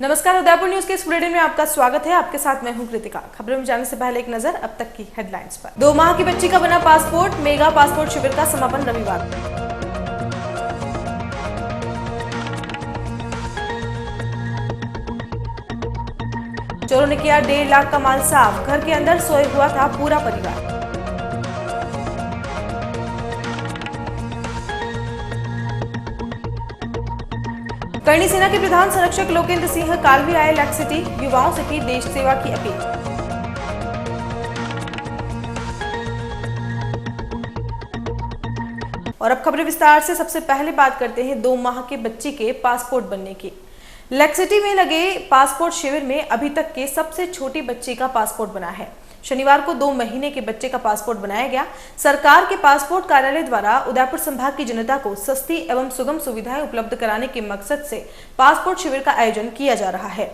नमस्कार, उदयपुर न्यूज के इस बुलेटिन में आपका स्वागत है। आपके साथ मैं हूं कृतिका। खबरों में जाने से पहले एक नजर अब तक की हेडलाइंस पर। 2 माह की बच्ची का बना पासपोर्ट। मेगा पासपोर्ट शिविर का समापन रविवार। चोरों ने किया 1.5 लाख का माल साफ। घर के अंदर सोए हुआ था पूरा परिवार। करणी सेना के प्रधान संरक्षक लोकेंद्र सिंह कालवी आए लेक सिटी। युवाओं से की देश सेवा की अपील। और अब खबरें विस्तार से। सबसे पहले बात करते हैं 2 माह के बच्ची के पासपोर्ट बनने की। लेक सिटी में लगे पासपोर्ट शिविर में अभी तक के सबसे छोटी बच्ची का पासपोर्ट बना है। शनिवार को 2 महीने के बच्चे का पासपोर्ट बनाया गया। सरकार के पासपोर्ट कार्यालय द्वारा उदयपुर संभाग की जनता को सस्ती एवं सुगम सुविधाएं उपलब्ध कराने के मकसद से पासपोर्ट शिविर का आयोजन किया जा रहा है।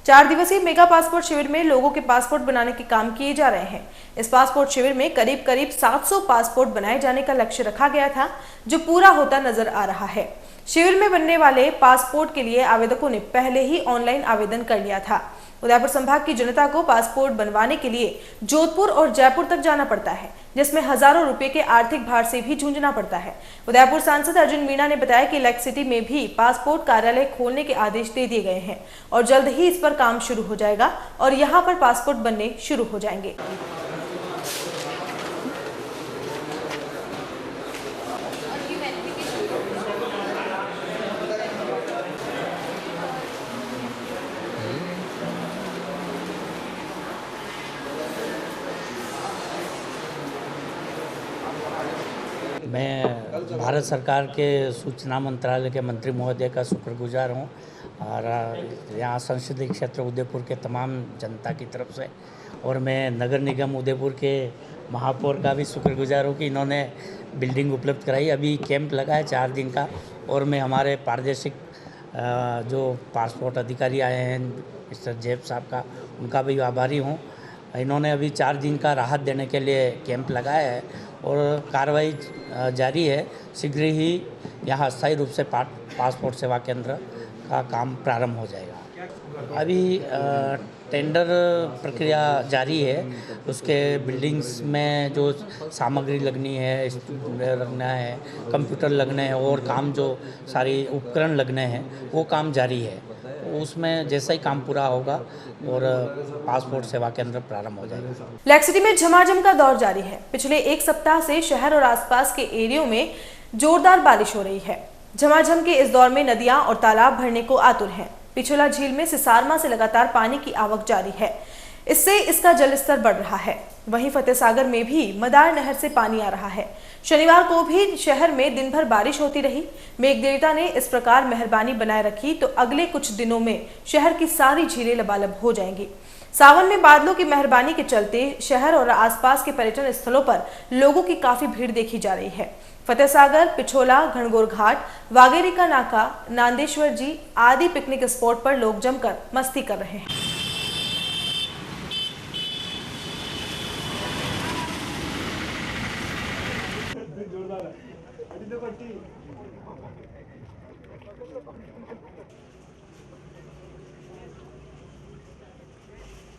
4 दिवसीय मेगा पासपोर्ट शिविर में लोगों के पासपोर्ट बनाने के काम किए जा रहे हैं। इस पासपोर्ट शिविर में करीब 700 पासपोर्ट बनाए जाने का लक्ष्य रखा गया था, जो पूरा होता नजर आ रहा है। शिविर में बनने वाले पासपोर्ट के लिए आवेदकों ने पहले ही ऑनलाइन आवेदन कर लिया था। उदयपुर संभाग की जनता को पासपोर्ट बनवाने के लिए जोधपुर और जयपुर तक जाना पड़ता है, जिसमें हजारों रुपए के आर्थिक भार से भी जूझना पड़ता है। उदयपुर सांसद अर्जुन मीणा ने बताया कि लेक सिटी में भी पासपोर्ट कार्यालय खोलने के आदेश दे दिए गए हैं और जल्द ही इस पर काम शुरू हो जाएगा और यहाँ पर पासपोर्ट बनने शुरू हो जाएंगे। मैं भारत सरकार के सूचना मंत्रालय के मंत्री महोदय का शुक्रगुजार हूँ और यहाँ संसदीय क्षेत्र उदयपुर के तमाम जनता की तरफ से, और मैं नगर निगम उदयपुर के महापौर का भी शुक्रगुजार हूँ कि इन्होंने बिल्डिंग उपलब्ध कराई। अभी कैंप लगा है 4 दिन का, और मैं हमारे पारदर्शिक जो पासपोर्ट अधिकारी आए हैं मिस्टर जैब साहब का, उनका भी आभारी हूँ। इन्होंने अभी 4 दिन का राहत देने के लिए कैंप लगाया है और कार्रवाई जारी है। शीघ्र ही यहाँ अस्थायी रूप से पासपोर्ट सेवा केंद्र का काम प्रारंभ हो जाएगा। अभी टेंडर प्रक्रिया जारी है। उसके बिल्डिंग्स में जो सामग्री लगनी है, लगना है, कंप्यूटर लगने हैं और काम जो सारी उपकरण लगने हैं, वो काम जारी है। उसमें जैसा ही काम पूरा होगा और पासपोर्ट सेवा केंद्र प्रारंभ हो जाएगा। लेक सिटी में झमाझम का दौर जारी है। पिछले 1 सप्ताह से शहर और आसपास के एरियो में जोरदार बारिश हो रही है। झमाझम के इस दौर में नदियां और तालाब भरने को आतुर हैं। पिछोला झील में सिसारमा से लगातार पानी की आवक जारी है, इससे इसका जलस्तर बढ़ रहा है। वहीं फतेह सागर में भी मदार नहर से पानी आ रहा है। शनिवार को भी शहर में दिन भर बारिश होती रही। मेघ देवता ने इस प्रकार मेहरबानी बनाए रखी तो अगले कुछ दिनों में शहर की सारी झीलें लबालब हो जाएंगी। सावन में बादलों की मेहरबानी के चलते शहर और आसपास के पर्यटन स्थलों पर लोगों की काफी भीड़ देखी जा रही है। फतेह सागर, पिछोला, घनगोर घाट, वागेरी का नाका, नांदेश्वर जी आदि पिकनिक स्पॉट पर लोग जमकर मस्ती कर रहे हैं।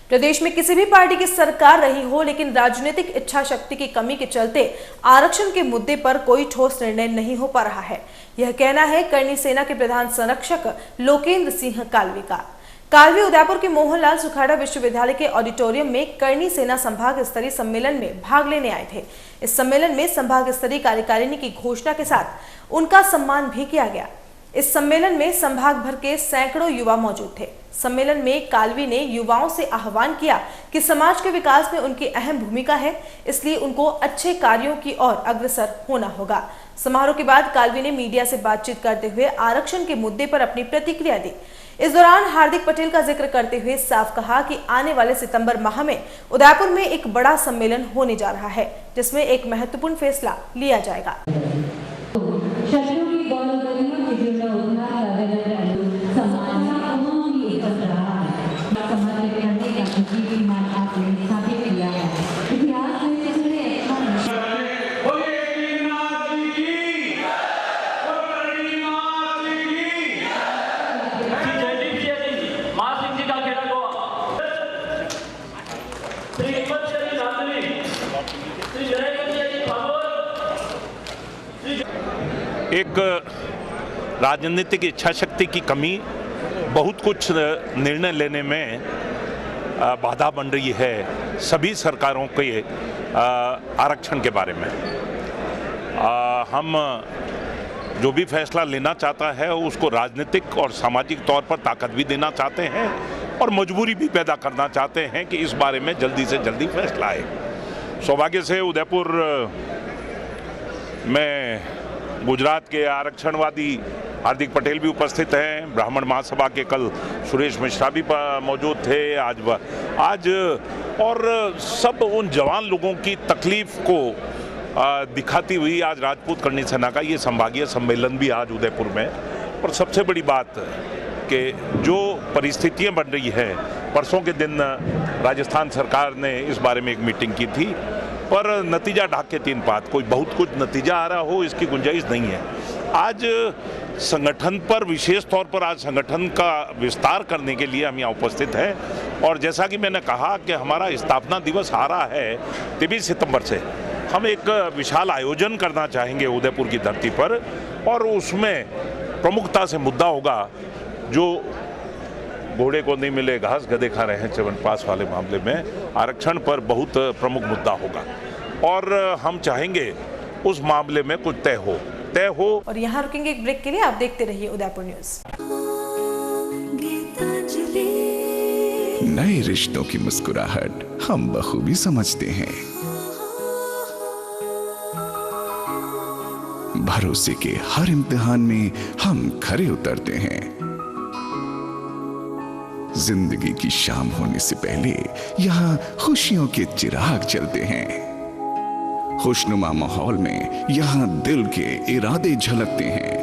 प्रदेश में किसी भी पार्टी की सरकार रही हो, लेकिन राजनीतिक इच्छा शक्ति की कमी के चलते आरक्षण के मुद्दे पर कोई ठोस निर्णय नहीं हो पा रहा है। यह कहना है करणी सेना के प्रधान संरक्षक लोकेंद्र सिंह कालवी का। कालवी उदयपुर के मोहनलाल सुखाड़ा विश्वविद्यालय के ऑडिटोरियम में करणी सेना संभाग स्तरीय सम्मेलन में भाग लेने आए थे। इस सम्मेलन में संभाग स्तरीय कार्यकारिणी की घोषणा के साथ उनका सम्मान भी किया गया। इस सम्मेलन में संभाग भर के सैकड़ों युवा मौजूद थे। सम्मेलन में कालवी ने युवाओं से आह्वान किया कि समाज के विकास में उनकी अहम भूमिका है, इसलिए उनको अच्छे कार्यों की ओर अग्रसर होना होगा। समारोह के बाद कालवी ने मीडिया से बातचीत करते हुए आरक्षण के मुद्दे पर अपनी प्रतिक्रिया दी। इस दौरान हार्दिक पटेल का जिक्र करते हुए साफ कहा कि आने वाले सितंबर माह में उदयपुर में एक बड़ा सम्मेलन होने जा रहा है, जिसमें एक महत्वपूर्ण फैसला लिया जाएगा। एक राजनीतिक इच्छा शक्ति की कमी बहुत कुछ निर्णय लेने में बाधा बन रही है सभी सरकारों के आरक्षण के बारे में। हम जो भी फैसला लेना चाहता है उसको राजनीतिक और सामाजिक तौर पर ताकत भी देना चाहते हैं और मजबूरी भी पैदा करना चाहते हैं कि इस बारे में जल्दी से जल्दी फैसला आए। सौभाग्य से उदयपुर में गुजरात के आरक्षणवादी हार्दिक पटेल भी उपस्थित हैं। ब्राह्मण महासभा के कल सुरेश मिश्रा भी मौजूद थे। आज और सब उन जवान लोगों की तकलीफ को दिखाती हुई आज राजपूत करणी सेना का ये संभागीय सम्मेलन भी आज उदयपुर में। और सबसे बड़ी बात कि जो परिस्थितियां बन रही है, परसों के दिन राजस्थान सरकार ने इस बारे में एक मीटिंग की थी, पर नतीजा ढाक के तीन पात, कोई बहुत कुछ नतीजा आ रहा हो इसकी गुंजाइश नहीं है। आज संगठन पर विशेष तौर पर आज संगठन का विस्तार करने के लिए हम यहाँ उपस्थित हैं। और जैसा कि मैंने कहा कि हमारा स्थापना दिवस आ रहा है 23 सितंबर से, हम एक विशाल आयोजन करना चाहेंगे उदयपुर की धरती पर और उसमें प्रमुखता से मुद्दा होगा जो घोड़े को नहीं मिले घास गधे खा रहे हैं च्यवनप्राश वाले मामले में आरक्षण पर बहुत प्रमुख मुद्दा होगा और हम चाहेंगे उस मामले में कुछ तय हो। और यहाँ रुकेंगे एक ब्रेक के लिए, आप देखते रहिए उदयपुर न्यूज। नए रिश्तों की मुस्कुराहट हम बखूबी समझते हैं। भरोसे के हर इम्तिहान में हम खरे उतरते हैं। जिंदगी की शाम होने से पहले यहाँ खुशियों के चिराग जलते हैं। खुशनुमा माहौल में यहाँ दिल के इरादे झलकते हैं।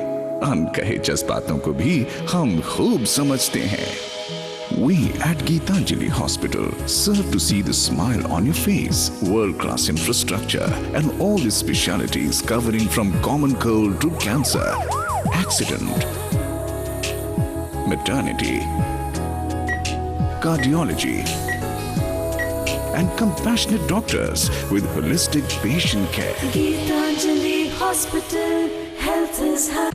अनकहे जज्बातों को भी हम खूब समझते हैं। We at Geetanjali Hospital serve to see the smile on your face. World-class infrastructure and all the specialities covering from common cold to cancer, accident, maternity, cardiology, and compassionate doctors with holistic patient care. Geetanjali Hospital, health is high.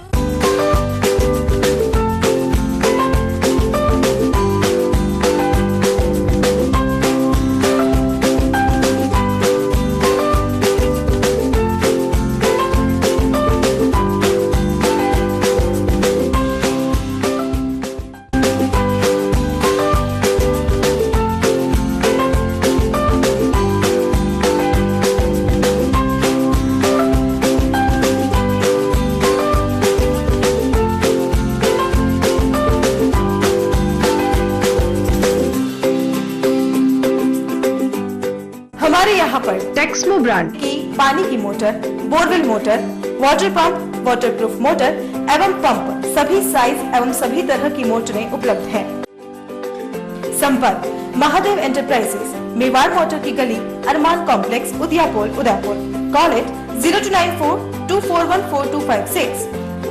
हमारे यहाँ पर Texmo brand की पानी की motor, borewell motor, water pump, waterproof motor एवं pump सभी size एवं सभी तरह की मोटरें उपलब्ध हैं। संपर्क महादेव एंटरप्राइजेस, मेवाड़ मोटर की गली, अरमान कॉम्प्लेक्स, उदयपुर। कॉल इट 0294241426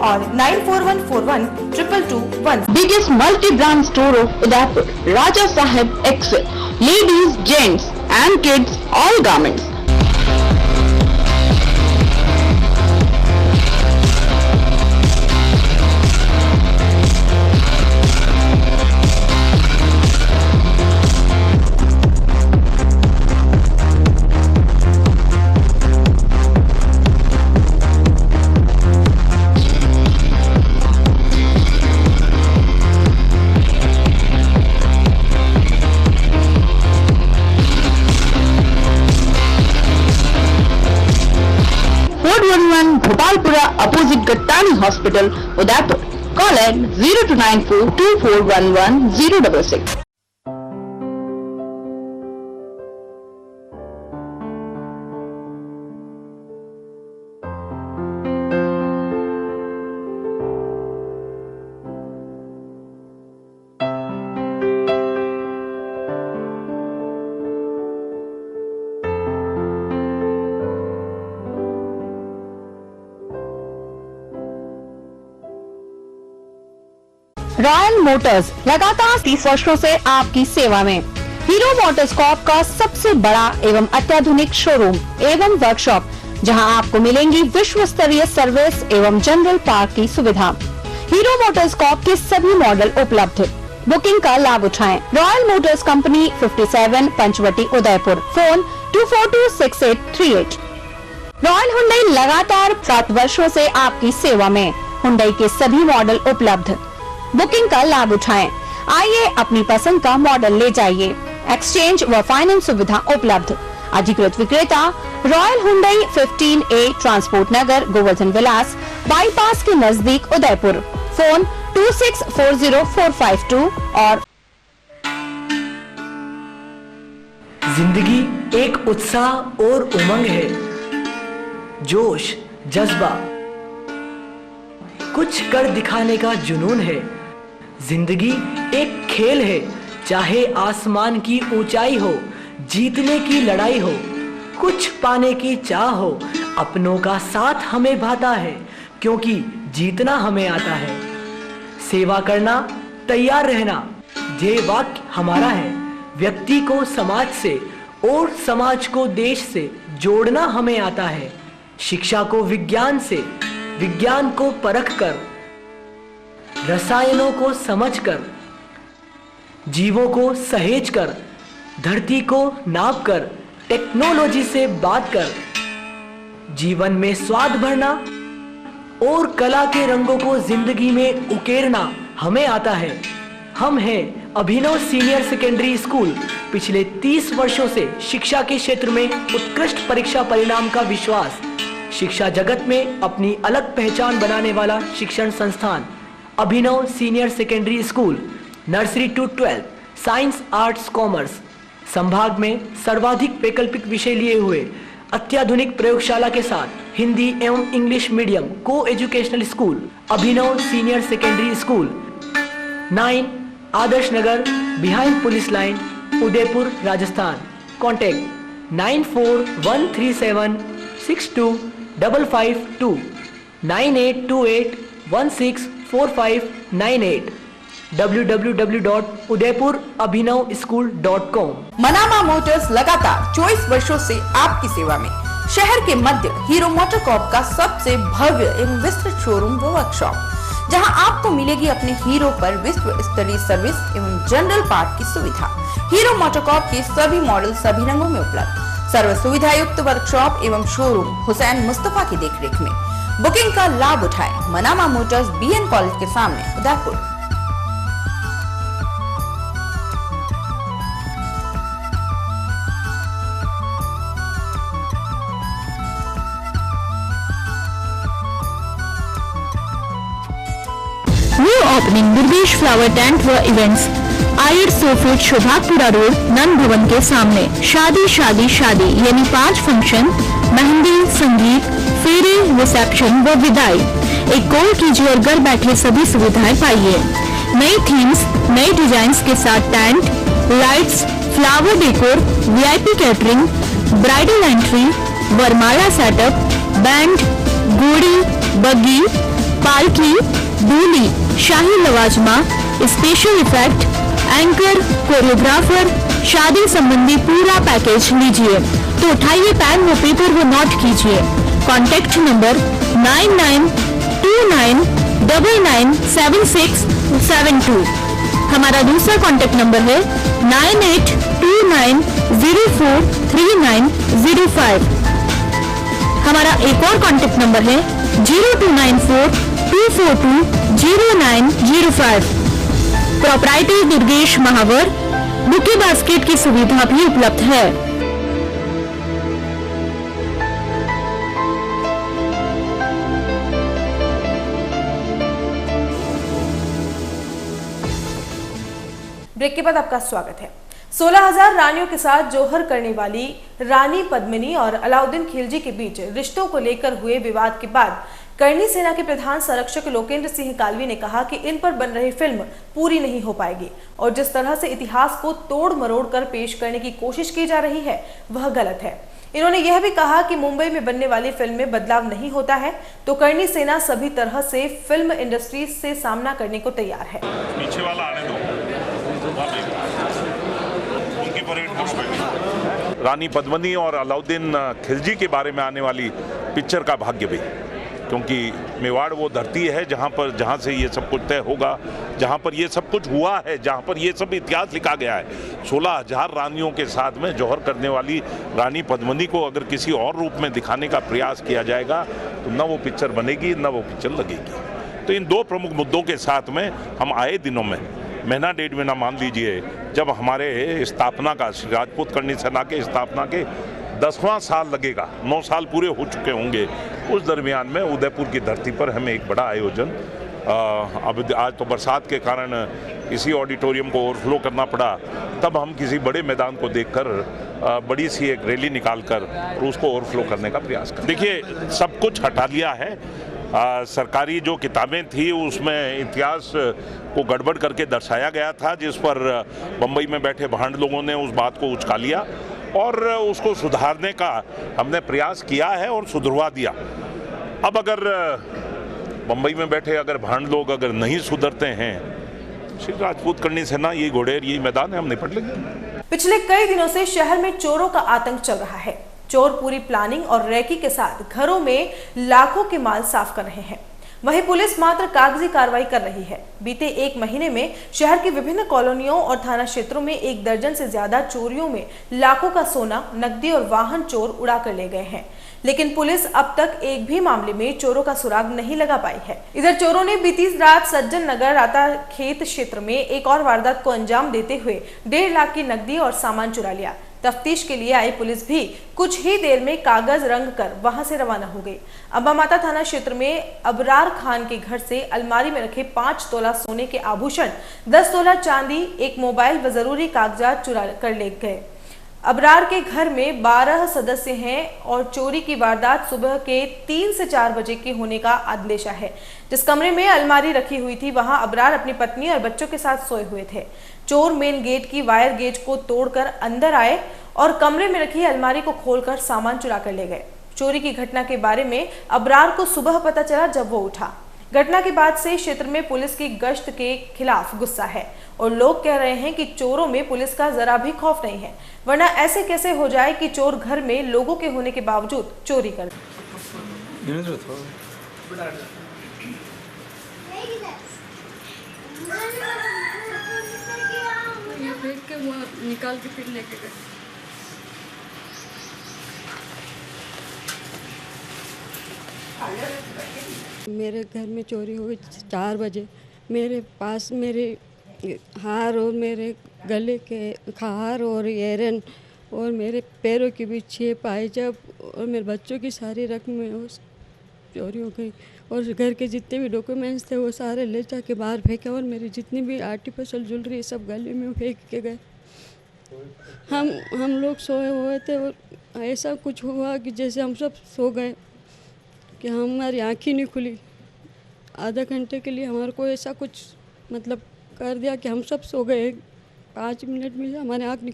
और 9414122221। Biggest multi-brand store of Udaipur, Raja Sahib Excel, ladies, gents and kids, all garments. Bhopalpura opposite Gattani Hospital, Udaipur. Call at 029424110066. Royal Motors लगातार 30 वर्षों से आपकी सेवा में। हीरो मोटर्सकॉर्प का सबसे बड़ा एवं अत्याधुनिक शोरूम एवं वर्कशॉप, जहां आपको मिलेंगी विश्व स्तरीय सर्विस एवं जनरल पार्क की सुविधा। हीरो मोटर्सकॉर्प के सभी मॉडल उपलब्ध। बुकिंग का लाभ उठाएं। Royal Motors company 57 Panchvati Udaipur, phone 2426838। Royal Hyundai लगातार 7 वर्षों से आपकी सेवा में। हुंडई के सभी मॉडल उपलब्ध। बुकिंग का लाभ उठाएं। आइए अपनी पसंद का मॉडल ले जाइए। एक्सचेंज व फाइनेंस सुविधा उपलब्ध। अधिकृत विक्रेता रॉयल हुंडई 15A ट्रांसपोर्ट नगर, गोवर्धन विलास, बाईपास के नजदीक उदयपुर, फोन 2640 और जिंदगी एक उत्साह और उमंग है, जोश, जज्बा, कुछ कर दिखाने का जुनून है। जिंदगी एक खेल है, चाहे आसमान की ऊंचाई हो, जीतने की लड़ाई हो, कुछ पाने की चाह हो, अपनों का साथ हमें भाता है, क्योंकि जीतना हमें आता है। सेवा करना, तैयार रहना, ये वाक्य हमारा है। व्यक्ति को समाज से और समाज को देश से जोड़ना हमें आता है। शिक्षा को विज्ञान से, विज्ञान को परखकर, रसायनों को समझकर, जीवों को सहेजकर, धरती को नापकर, टेक्नोलॉजी से बात कर, जीवन में स्वाद भरना और कला के रंगों को जिंदगी में उकेरना हमें आता है। हम हैं अभिनव सीनियर सेकेंडरी स्कूल। पिछले 30 वर्षों से शिक्षा के क्षेत्र में उत्कृष्ट परीक्षा परिणाम का विश्वास, शिक्षा जगत में अपनी अलग पहचान बनाने वाला शिक्षण संस्थान Abhinav senior secondary school. Nursery to 12 science, arts, commerce संभाग में सर्वाधिक वैकल्पिक विषय लिए हुए अत्याधुनिक प्रयोगशाला के साथ हिंदी एवं English medium coeducational school Abhinav senior secondary school, 9 Adarsh Nagar, behind police line, Udaipur, Rajasthan. Contact 9417625552 9828164598 www.udaipurabhinavschool.com। Manama motors लगातार 24 वर्षों से आपकी सेवा में। शहर के मध्य हीरो मोटरकॉर्प का सबसे भव्य एवं विस्तृत शोरूम व वर्कशॉप, जहां आपको मिलेगी अपने हीरो पर विश्व स्तरीय सर्विस एवं जनरल पार्ट की सुविधा। हीरो मोटरकॉर्प के सभी मॉडल सभी रंगों में उपलब्ध। सर्व सुविधा युक्त वर्कशॉप एवं शोरूम हुसैन मुस्तफा की देखरेख में। बुकिंग का लाभ उठाएं। मनामा मोटर्स BN कॉलेज के सामने, Udaipur. New opening Durgesh flower tent व इवेंट्स, आयर सोफिट शोभापुरा रोड, नंद भवन के सामने। शादी शादी शादी यानी 5 फंक्शन, मेहंदी, संगीत, फेरे, रिसेप्शन व विदाई। एक कॉल कीजिए और घर बैठे सभी सुविधाएं पाइए। नई थीम्स, नए डिजाइन्स के साथ tent, lights, flower decor, VIP catering, bridal entry, वरमाला सेटअप, बैंड, घोड़ी, बग्गी, पालकी, डोली, शाही लवाजमा, स्पेशल इफेक्ट, एंकर, कोरियोग्राफर, शादी संबंधी पूरा पैकेज लीजिए तो उठाइए पेन व पेपर व नोट कीजिए। Contact number 9929997672। हमारा दूसरा कॉन्टैक्ट नंबर है 9829043905। हमारा एक और कॉन्टैक्ट नंबर है 029424200905। प्रोप्राइटर दुर्गेश महावर। बुके बास्केट की सुविधा भी उपलब्ध है। ब्रेक के बाद आपका स्वागत है। 16,000 रानियों के साथ जोहर करने वाली रानी पद्मिनी और अलाउद्दीन खिलजी के बीच रिश्तों को लेकर हुए विवाद के बाद करणी सेना के प्रधान संरक्षक लोकेंद्र सिंह कालवी ने कहा कि इन पर बन रही फिल्म पूरी नहीं हो पाएगी और जिस तरह से इतिहास को तोड़ मरोड़ कर पेश करने की कोशिश की जा रही है वह गलत है। इन्होंने यह भी कहा कि मुंबई में बनने वाली फिल्म में बदलाव नहीं होता है तो करणी सेना सभी तरह से फिल्म इंडस्ट्री से सामना करने को तैयार है। पीछे वाला आने दो, उनकी परेड हाउस में रानी पद्मिनी और अलाउद्दीन खिलजी के बारे में आने वाली पिक्चर का भाग्य भी, क्योंकि मेवाड़ वो धरती है जहाँ से ये सब कुछ तय होगा, जहाँ पर ये सब कुछ हुआ है, जहाँ पर ये सब इतिहास लिखा गया है। 16,000 रानियों के साथ में जौहर करने वाली रानी पद्मिनी को अगर किसी और रूप में दिखाने का प्रयास किया जाएगा तो न वो पिक्चर बनेगी न वो पिक्चर लगेगी। तो इन दो प्रमुख मुद्दों के साथ में हम आए दिनों में महीना डेढ़ महीना मान लीजिए, जब हमारे स्थापना का श्री राजपूत करनी सेना के स्थापना के 10वां साल लगेगा, 9 साल पूरे हो चुके होंगे, उस दरमियान में उदयपुर की धरती पर हमें एक बड़ा आयोजन, अब आज तो बरसात के कारण इसी ऑडिटोरियम को ओवरफ्लो करना पड़ा, तब हम किसी बड़े मैदान को देखकर बड़ी सी एक रैली निकालकर उसको ओवरफ्लो करने का प्रयास करें। देखिए, सब कुछ हटा लिया है। सरकारी जो किताबें थी उसमें इतिहास को गड़बड़ करके दर्शाया गया था, जिस पर बम्बई में बैठे भांड लोगों ने उस बात को उचका लिया और उसको सुधारने का हमने प्रयास किया है और सुधरवा दिया। अब अगर बम्बई में बैठे अगर भांड लोग अगर नहीं सुधरते हैं, श्री राजपूत करनी सेना यही घोड़ेर यही मैदान है, हम निपट लेंगे। पिछले कई दिनों से शहर में चोरों का आतंक चल रहा है। चोर पूरी प्लानिंग और रैकी के साथ घरों में लाखों के माल साफ कर रहे हैं, वहीं पुलिस मात्र कागजी कार्रवाई कर रही है। बीते एक महीने में शहर की विभिन्न कॉलोनियों और थाना क्षेत्रों में 1 दर्जन से ज्यादा चोरियों में लाखों का सोना, नकदी और वाहन चोर उड़ा कर ले गए हैं, लेकिन पुलिस अब तक एक भी मामले में चोरों का सुराग नहीं लगा पाई है। इधर चोरों ने बीती रात सज्जन नगर राता खेत क्षेत्र में एक और वारदात को अंजाम देते हुए 1.5 लाख की नकदी और सामान चुरा लिया। तफ्तीश के लिए आई पुलिस भी कुछ ही देर में कागज रंग कर वहां से रवाना हो गई। अंबा माता थाना क्षेत्र में अबरार खान के घर से अलमारी में रखे 5 तोला सोने के आभूषण, 10 तोला चांदी, एक मोबाइल व जरूरी कागजात चुरा कर ले गए। अबरार के घर में 12 सदस्य हैं और चोरी की वारदात सुबह के 3 से 4 बजे के होने का अंदेशा है। जिस कमरे में अलमारी रखी हुई थी वहां अबरार अपनी पत्नी और बच्चों के साथ सोए हुए थे। चोर मेन गेट की वायर गेज को तोड़कर अंदर आए और कमरे में रखी अलमारी को खोलकर सामान चुरा कर ले गए। चोरी की घटना के बारे में अबरार को सुबह पता चला जब वो उठा। घटना के बाद से क्षेत्र में पुलिस की गश्त के खिलाफ गुस्सा है और लोग कह रहे हैं कि चोरों में पुलिस का जरा भी खौफ नहीं है, वरना ऐसे कैसे हो जाए कि चोर घर में लोगों के होने के बावजूद चोरी कर। निकाल के फिर लेके गए। मेरे घर में चोरी हुई 4 बजे। मेरे पास मेरे हार और मेरे गले के हार और एयरन और मेरे पैरों के बीच 6 पायजाब और मेरे बच्चों की सारी रकमें चोरी हो गई और घर के जितने भी डॉक्यूमेंट्स थे वो सारे ले जाके बाहर फेंके और मेरी जितनी भी आर्टिफिशियल ज्वेलरी सब गले में फेंक के गए। हम लोग सोए हुए थे और ऐसा कुछ हुआ कि जैसे हम सब सो गए कि हमारी आँख ही नहीं खुली। आधा घंटे के लिए हमारे को ऐसा कुछ मतलब कर दिया कि हम सब सो गए। 5 मिनट में हमारे आँख नहीं,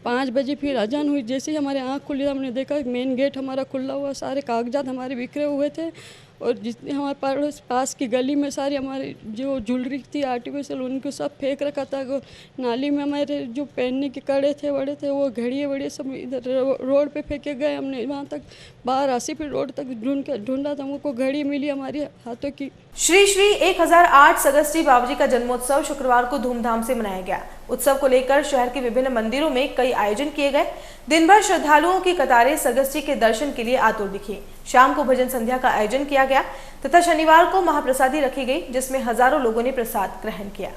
5 बजे फिर अजान हुई। जैसे ही हमारे आँख खुली हमने देखा मेन गेट हमारा खुला हुआ, सारे कागजात हमारे बिखरे हुए थे और जितने हमारे पास की गली में सारी हमारी जो ज्वेलरी थी आर्टिफिशियल उनको सब फेंक रखा था। नाली में हमारे जो पहनने के कड़े थे बड़े थे वो घड़िए बड़े सब इधर रोड पे फेंके गए। हमने वहाँ तक बाहर 80 फीट रोड तक ढूंढा था, हमको घड़ी मिली हमारे हाथों की। श्री श्री 1008 सगस्टी बाबूजी का जन्मोत्सव शुक्रवार को धूमधाम से मनाया गया। उत्सव को लेकर शहर के विभिन्न मंदिरों में कई आयोजन किए गए। दिन भर श्रद्धालुओं की कतारें सगस्टी के दर्शन के लिए आतुर दिखी। शाम को भजन संध्या का आयोजन किया गया तथा शनिवार को महाप्रसादी रखी गई, जिसमें हजारों लोगों ने प्रसाद ग्रहण किया।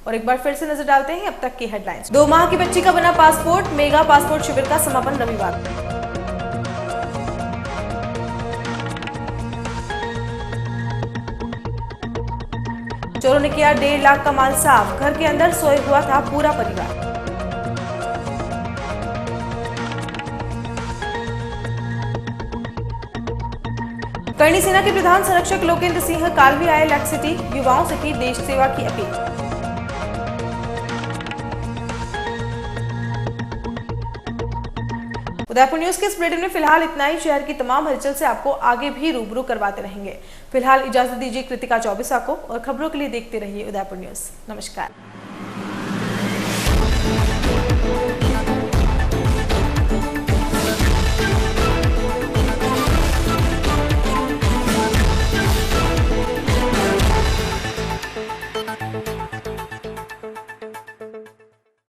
और एक बार फिर से नजर डालते हैं अब तक की हेडलाइंस। 2 माह की बच्ची का बना पासपोर्ट। मेगा पासपोर्ट शिविर का समापन रविवार। चोरों ने किया 1.5 लाख का माल साफ। घर के अंदर सोए हुआ था पूरा परिवार। करणी सेना के प्रधान संरक्षक लोकेंद्र सिंह कालवी आए लैक सिटी, युवाओं से की देश सेवा की अपील। उदयपुर न्यूज के इस बुलेटिन में फिलहाल इतना ही। शहर की तमाम हलचल से आपको आगे भी रूबरू करवाते रहेंगे। फिलहाल इजाजत दीजिए कृतिका चौबीसा को, और खबरों के लिए देखते रहिए उदयपुर न्यूज। नमस्कार।